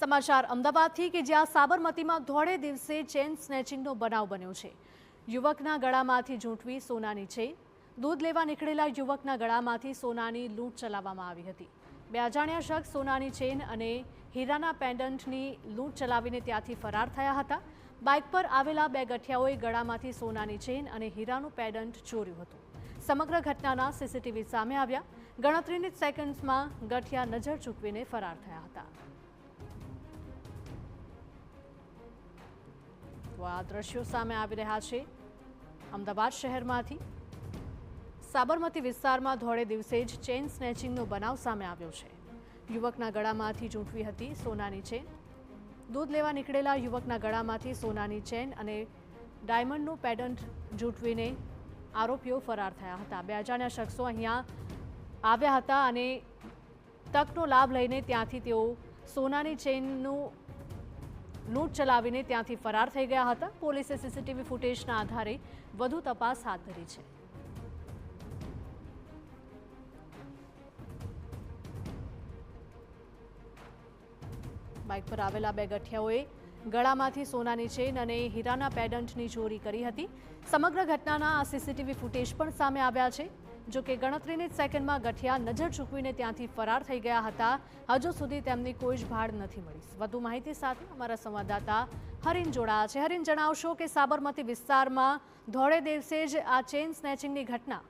સમાચાર અમદાવાદથી કે જ્યાં સાબરમતીમાં ધોળે દિવસે ચેન સ્નેચિંગનો બનાવ બન્યો છે। યુવકના ગળામાંથી ઝૂંટવી સોનાની ચેન, દૂધ લેવા નીકળેલા યુવકના ગળામાંથી સોનાની લૂંટ ચલાવવામાં આવી હતી। બે અજાણ્યા શખ્સ સોનાની ચેન અને હીરાના પેન્ડન્ટની લૂંટ ચલાવીને ત્યાંથી ફરાર થયા હતા। બાઇક પર આવેલા બે ગઠિયાઓએ ગળામાંથી સોનાની ચેન અને હીરાનું પેન્ડન્ટ ચોર્યું હતું। સમગ્ર ઘટનાના સીસીટીવી સામે આવ્યા। ગણતરીની જ સેકન્ડ્સમાં ગઠિયા નજર ચૂકવીને ફરાર થયા હતા। તો આ દ્રશ્યો સામે આવી રહ્યા છે અમદાવાદ શહેરમાંથી। સાબરમતી વિસ્તારમાં ધોળે દિવસે જ ચેન સ્નેચિંગનો બનાવ સામે આવ્યો છે। યુવકના ગળામાંથી ઝૂંટવી હતી સોનાની ચેન, દૂધ લેવા નીકળેલા યુવકના ગળામાંથી સોનાની ચેન અને ડાયમંડનું પેન્ડન્ટ ઝૂંટવીને આરોપીઓ ફરાર થયા હતા। બે અજાણ્યા શખ્સો અહીંયા આવ્યા હતા અને તકનો લાભ લઈને ત્યાંથી તેઓ સોનાની ચેનનું લૂંટ ચલાવીને ત્યાંથી ફરાર થઈ ગયા હતા। પોલીસે સીસીટીવી ફૂટેજના આધારે વધુ તપાસ હાથ ધરી છે। બાઇક પર આવેલા બે ગઠિયાઓએ ગળામાંથી સોનાની ચેન અને હીરાના પેન્ડન્ટની ચોરી કરી હતી। સમગ્ર ઘટનાના આ સીસીટીવી ફૂટેજ પણ સામે આવ્યા છે। જો કે ગણતરીની જ સેકન્ડમાં ગઠિયા નજર ચૂકવીને ત્યાંથી ફરાર થઈ ગયા હતા। હજુ સુધી તેમની કોઈ જ ભાળ નથી મળી। વધુ માહિતી સાથે અમારા સંવાદદાતા હરીન જોડાયા છે। હરીન, જણાવશો કે સાબરમતી વિસ્તારમાં ધોળે દિવસે જ આ ચેન સ્નેચિંગની ઘટના?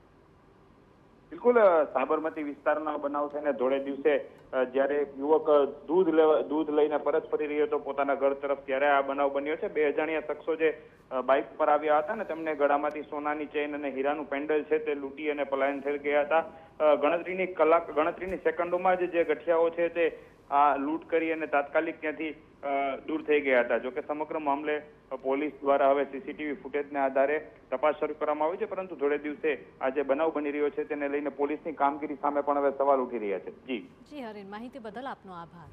બિલકુલ, સાબરમતી વિસ્તારના બનાવ છે ને ધોળે દિવસે જ્યારે યુવક દૂધ લઈને પરત ફરી રહ્યો હતો પોતાના ઘર તરફ, ત્યારે આ બનાવ બન્યો છે। બે અજાણ્યા શખ્સો જે બાઇક પર આવ્યા હતા ને તેમને ગળામાંથી સોનાની ચેન અને હીરાનું પેન્ડલ છે તે લૂંટી અને પલાયન થઈ ગયા હતા। ગણતરીની સેકન્ડોમાં જ જે ગઠિયાઓ છે તે આ લૂંટ કરી અને તાત્કાલિક ત્યાંથી દૂર થઈ ગયા હતા। જોકે સમગ્ર મામલે પોલીસ દ્વારા હવે સીસીટીવી ફૂટેજના આધારે તપાસ શરૂ કરવામાં આવી છે, પરંતુ ધોળે દિવસે આ જે બનાવ બની રહ્યો છે તેને લઈને પોલીસની કામગીરી સામે પણ હવે સવાલ ઉઠી રહ્યા છે। જી હરીન, માહિતી બદલ આપનો આભાર।